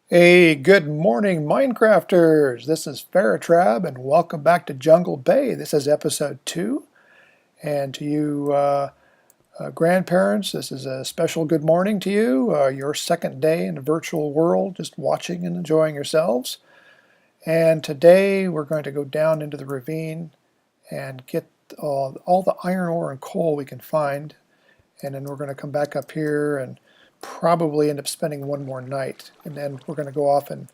Hey, good morning, Minecrafters! This is Faratrab, and welcome back to Jungle Bay. This is episode 2, and to you grandparents, this is a special good morning to you. Your second day in the virtual world, just watching and enjoying yourselves. And today we're going to go down into the ravine and get all the iron ore and coal we can find, and then we're going to come back up here and probably end up spending one more night, and then we're going to go off and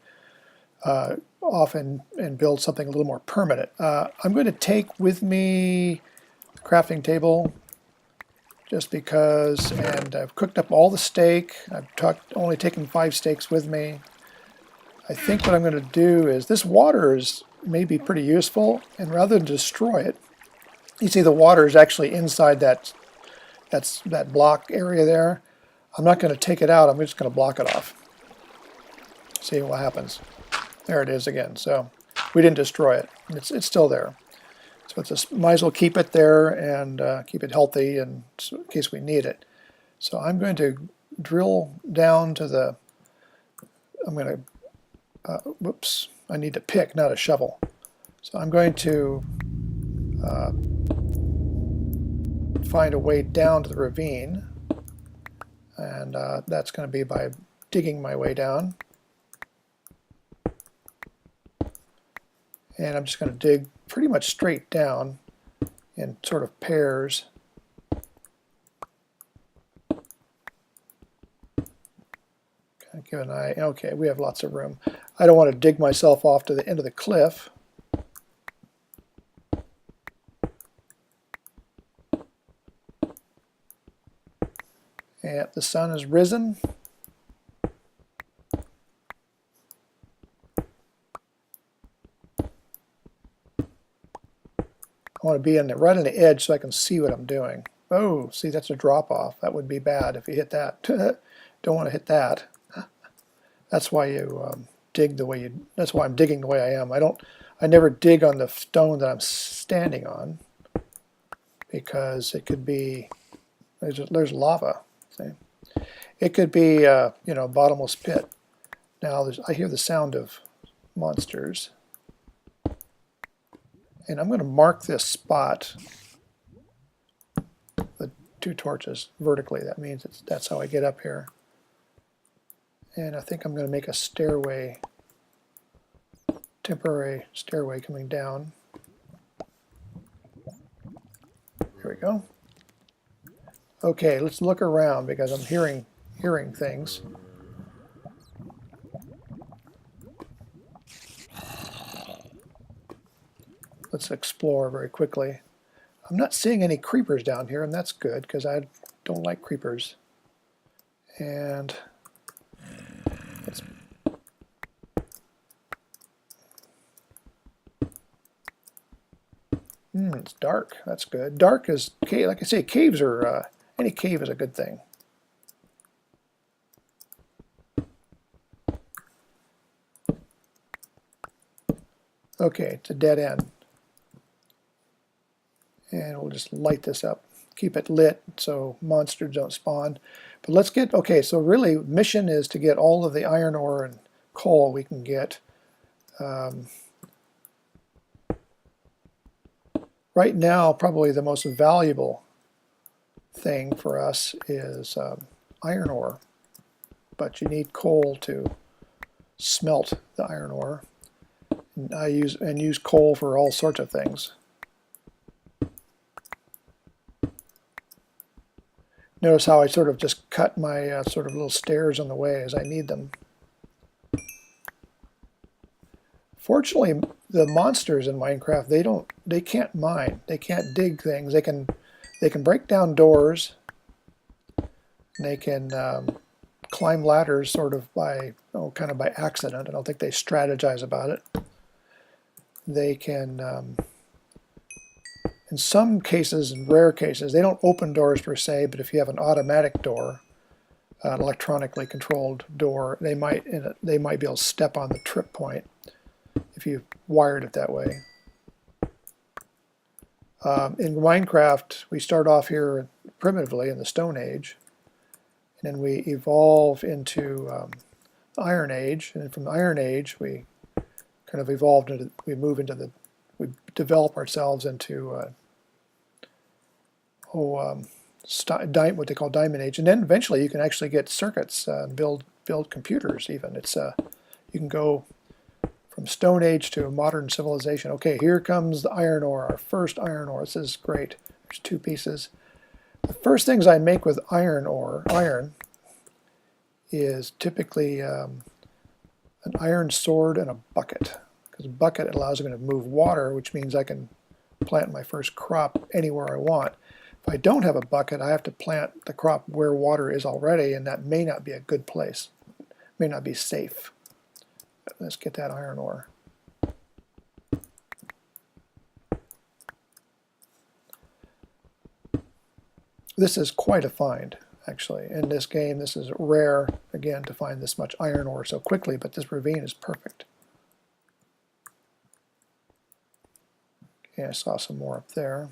build something a little more permanent. I'm going to take with me the crafting table just because, and I've cooked up all the steak. I've only taken 5 steaks with me. I think what I'm going to do is, this water is maybe pretty useful, and rather than destroy it, you see the water is actually inside that block area there. I'm not going to take it out, I'm just going to block it off. See what happens. There it is again. So we didn't destroy it. It's still there. So might as well keep it there and keep it healthy in case we need it. So I'm going to drill down to the, I'm going to, whoops, I need a pick, not a shovel. So I'm going to find a way down to the ravine. And that's going to be by digging my way down. And I'm just going to dig pretty much straight down in sort of pairs. Kind of give an eye. Okay, we have lots of room. I don't want to dig myself off to the end of the cliff. And the sun has risen. I want to be right on the edge so I can see what I'm doing. Oh, see, that's a drop off. That would be bad if you hit that. Don't want to hit that. That's why you dig the way you. That's why I'm digging the way I am. I never dig on the stone that I'm standing on because it could be. There's lava. See, it could be bottomless pit. Now I hear the sound of monsters. And I'm going to mark this spot with 2 torches vertically. That means that's how I get up here. And I think I'm going to make a stairway, temporary stairway coming down. Here we go. Okay, let's look around because I'm hearing things. Let's explore very quickly. I'm not seeing any creepers down here, and that's good because I don't like creepers. And it's dark. That's good. Dark is, like I say, caves are, any cave is a good thing. Okay, it's a dead end. And we'll just light this up. Keep it lit so monsters don't spawn. But let's get, okay, so really mission is to get all of the iron ore and coal we can get. Right now, probably the most valuable thing for us is iron ore. But you need coal to smelt the iron ore. And I use coal for all sorts of things. Notice how I sort of just cut my sort of little stairs on the way as I need them. Fortunately, the monsters in Minecraft, they can't mine. They can't dig things. They can break down doors. They can climb ladders sort of kind of by accident. I don't think they strategize about it. They can in some cases, in rare cases, they don't open doors per se, but if you have an automatic door, an electronically controlled door, they might be able to step on the trip point if you wired it that way. In Minecraft, we start off here primitively in the Stone Age, and then we evolve into Iron Age, and from the Iron Age we kind of evolved into, we develop ourselves into what they call Diamond Age, and then eventually you can actually get circuits and build computers. Even you can go from Stone Age to modern civilization. Okay, here comes the iron ore, our first iron ore. This is great. There's 2 pieces. The first things I make with iron is typically an iron sword and a bucket, because a bucket allows me to move water, which means I can plant my first crop anywhere I want. If I don't have a bucket, I have to plant the crop where water is already, and that may not be a good place. It may not be safe. Let's get that iron ore. This is quite a find, actually. In this game, this is rare, again, to find this much iron ore so quickly, but this ravine is perfect. Okay, I saw some more up there.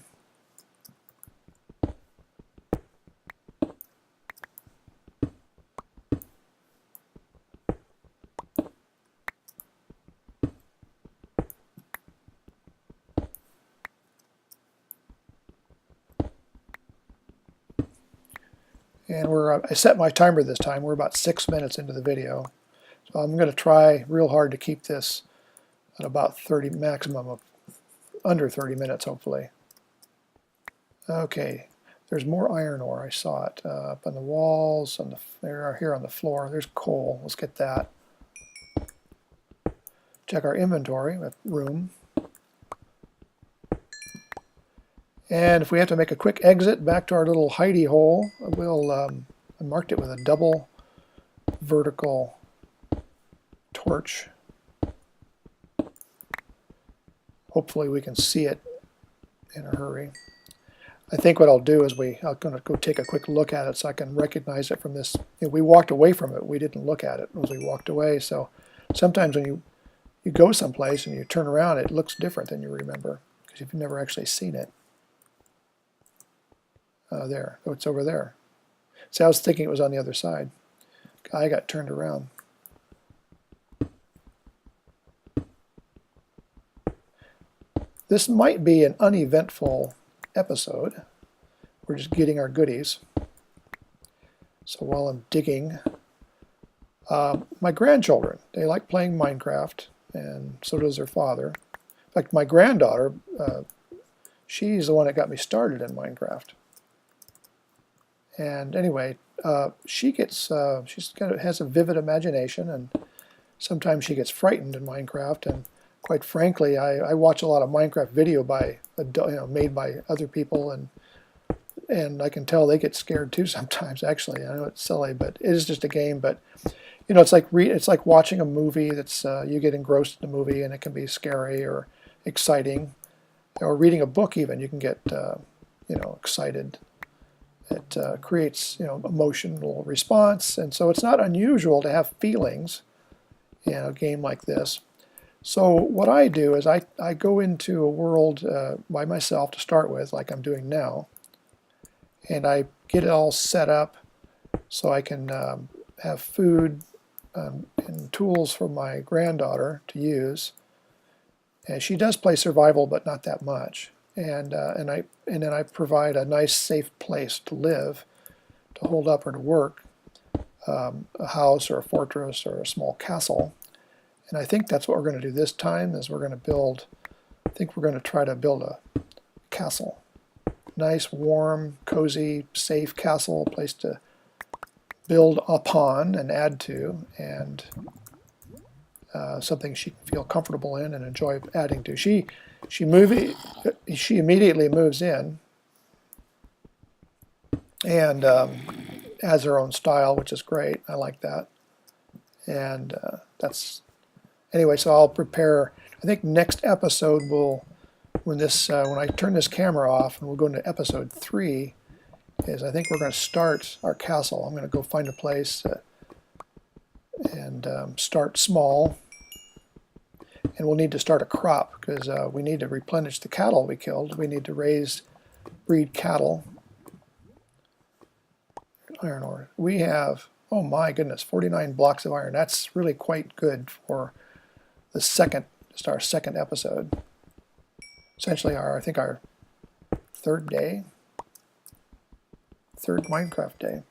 And I set my timer this time. We're about 6 minutes into the video. So I'm going to try real hard to keep this at about 30, maximum of under 30 minutes, hopefully. Okay, there's more iron ore. I saw it up on the walls, here on the floor. There's coal. Let's get that. Check our inventory, room. And if we have to make a quick exit back to our little hidey hole, I marked it with a double vertical torch. Hopefully we can see it in a hurry. I think what I'll do is I'm going to go take a quick look at it so I can recognize it from this. We walked away from it. We didn't look at it as we walked away. So sometimes when you go someplace and you turn around, it looks different than you remember because you've never actually seen it. There. Oh, it's over there. See, I was thinking it was on the other side. I got turned around. This might be an uneventful episode. We're just getting our goodies. So while I'm digging, my grandchildren, they like playing Minecraft, and so does their father. In fact, my granddaughter, she's the one that got me started in Minecraft. And anyway, she has a vivid imagination, and sometimes she gets frightened in Minecraft. And quite frankly, I watch a lot of Minecraft video made by other people, and I can tell they get scared too sometimes. Actually, I know it's silly, but it is just a game. But it's like watching a movie that's you get engrossed in the movie, and it can be scary or exciting, or reading a book even. You can get excited. It creates emotional response, and so it's not unusual to have feelings in a game like this. So what I do is I go into a world by myself to start with, like I'm doing now, and I get it all set up so I can have food and tools for my granddaughter to use. And she does play survival, but not that much. And then I provide a nice, safe place to live, to hold up or to work, a house or a fortress or a small castle. And I think that's what we're going to do this time. Is we're going to build. I think we're going to try to build a castle, nice, warm, cozy, safe castle, a place to build upon and add to, and something she can feel comfortable in and enjoy adding to. She immediately moves in and has her own style, which is great. I like that. And that's anyway. So I'll prepare. I think next episode when I turn this camera off, and we'll go into episode 3. I think we're going to start our castle. I'm going to go find a place and start small. And we'll need to start a crop because we need to replenish the cattle we killed. We need to breed cattle. Iron ore. We have Oh my goodness, 49 blocks of iron. That's really quite good for the second, just our second episode. Essentially I think our third Minecraft day.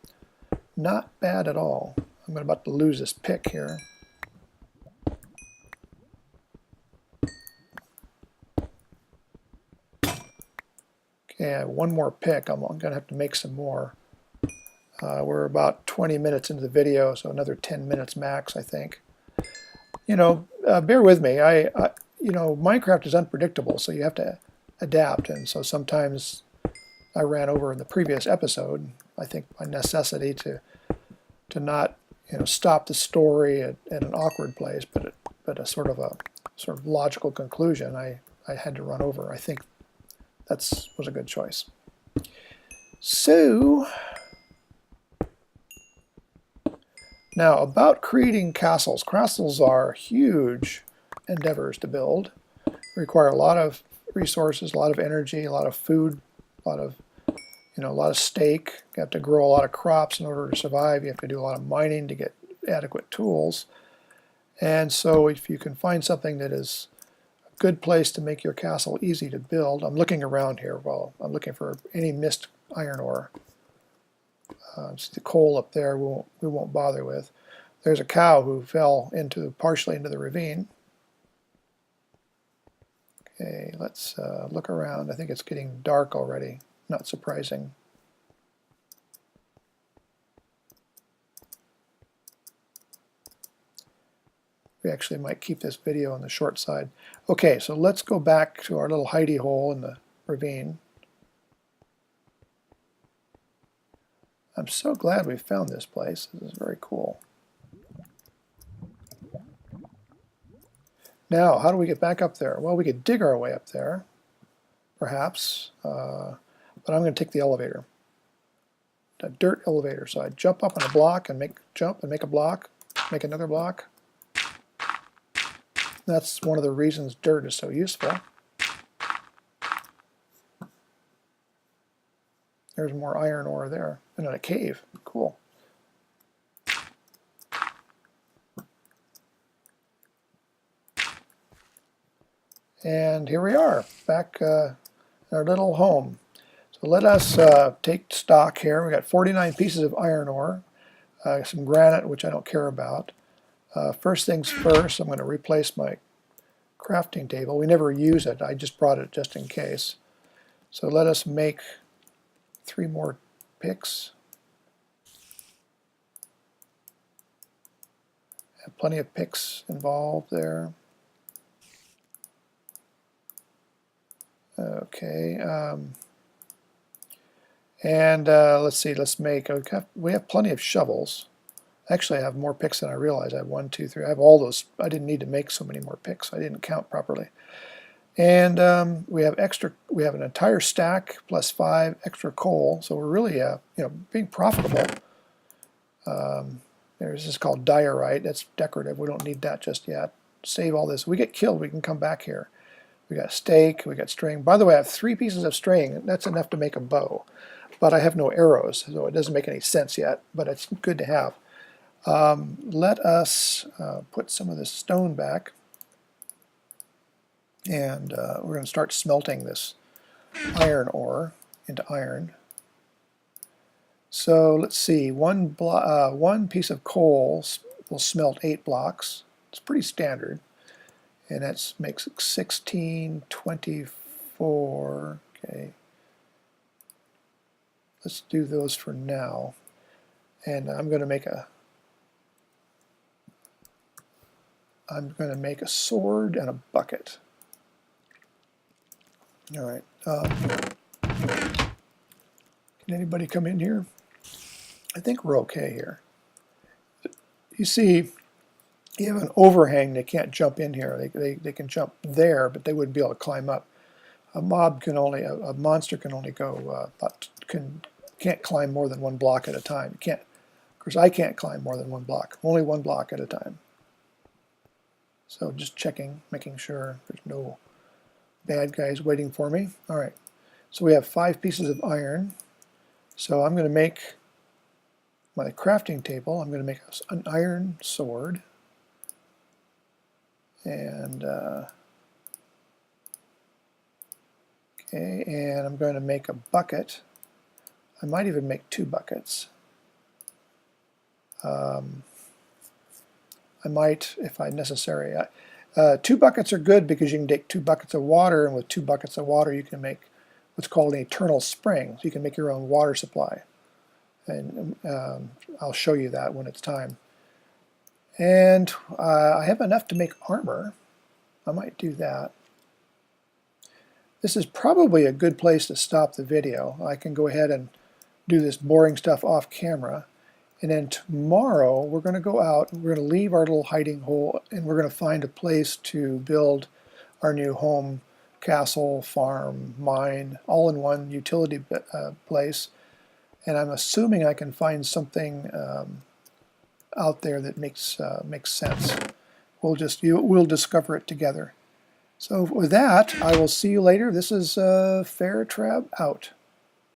Not bad at all. I'm about to lose this pick here. Okay, I have one more pick. I'm going to have to make some more. We're about 20 minutes into the video, so another 10 minutes max, I think. You know, bear with me. You know, Minecraft is unpredictable, so you have to adapt. And so sometimes I ran over in the previous episode, I think by necessity to not, you know, stop the story at an awkward place, but a sort of logical conclusion. I had to run over. I think that was a good choice. So now about creating castles. Castles are huge endeavors to build. They require a lot of resources, a lot of energy, a lot of food, a lot of steak. You have to grow a lot of crops in order to survive. You have to do a lot of mining to get adequate tools. And so if you can find something that is a good place to make your castle easy to build. I'm looking around here. Well, I'm looking for any missed iron ore. It's the coal up there we won't bother with. There's a cow who fell partially into the ravine. Okay, let's look around. I think it's getting dark already. Not surprising. We actually might keep this video on the short side. Okay, so let's go back to our little hidey hole in the ravine. I'm so glad we found this place. This is very cool. Now, how do we get back up there? Well, we could dig our way up there, perhaps, but I'm going to take the elevator. A dirt elevator. So I jump up on a block and make a block, make another block. That's one of the reasons dirt is so useful. There's more iron ore there, and in a cave. Cool. And here we are, back in our little home. So let us take stock here. We got 49 pieces of iron ore, some granite, which I don't care about. First things first, I'm going to replace my crafting table. We never use it. I just brought it just in case. So let us make 3 more picks. Have plenty of picks involved there. Okay. Let's see. We have plenty of shovels. Actually, I have more picks than I realized. I have 1, 2, 3. I have all those. I didn't need to make so many more picks. I didn't count properly. And we have an entire stack plus 5 extra coal. So we're really, being profitable. This is called diorite. That's decorative. We don't need that just yet. Save all this. If we get killed, we can come back here. We got steak. We got string. By the way, I have 3 pieces of string. That's enough to make a bow. But I have no arrows, so it doesn't make any sense yet. But it's good to have. Let us put some of this stone back. And we're going to start smelting this iron ore into iron. So let's see, one piece of coal will smelt 8 blocks. It's pretty standard. And that makes 16, 24. Okay. Let's do those for now. And I'm going to make a sword and a bucket. All right. Can anybody come in here? I think we're okay here. You see, you have an overhang. They can't jump in here. They can jump there, but they wouldn't be able to climb up. A monster can only go can't climb more than 1 block at a time. Of course, I can't climb more than 1 block. Only 1 block at a time. So just checking, making sure there's no bad guys waiting for me. All right. So we have 5 pieces of iron. So I'm going to make my crafting table. I'm going to make an iron sword. And okay, and I'm going to make a bucket. I might even make 2 buckets. I might, if necessary. 2 buckets are good because you can take 2 buckets of water, and with 2 buckets of water you can make what's called an eternal spring. So you can make your own water supply. And I'll show you that when it's time. And I have enough to make armor. I might do that. This is probably a good place to stop the video. I can go ahead and do this boring stuff off camera. And then tomorrow we're going to go out and we're going to leave our little hiding hole and we're going to find a place to build our new home, castle, farm, mine, all in one utility place. And I'm assuming I can find something out there that makes sense. We'll discover it together. So with that, I will see you later. This is Fairtrab out.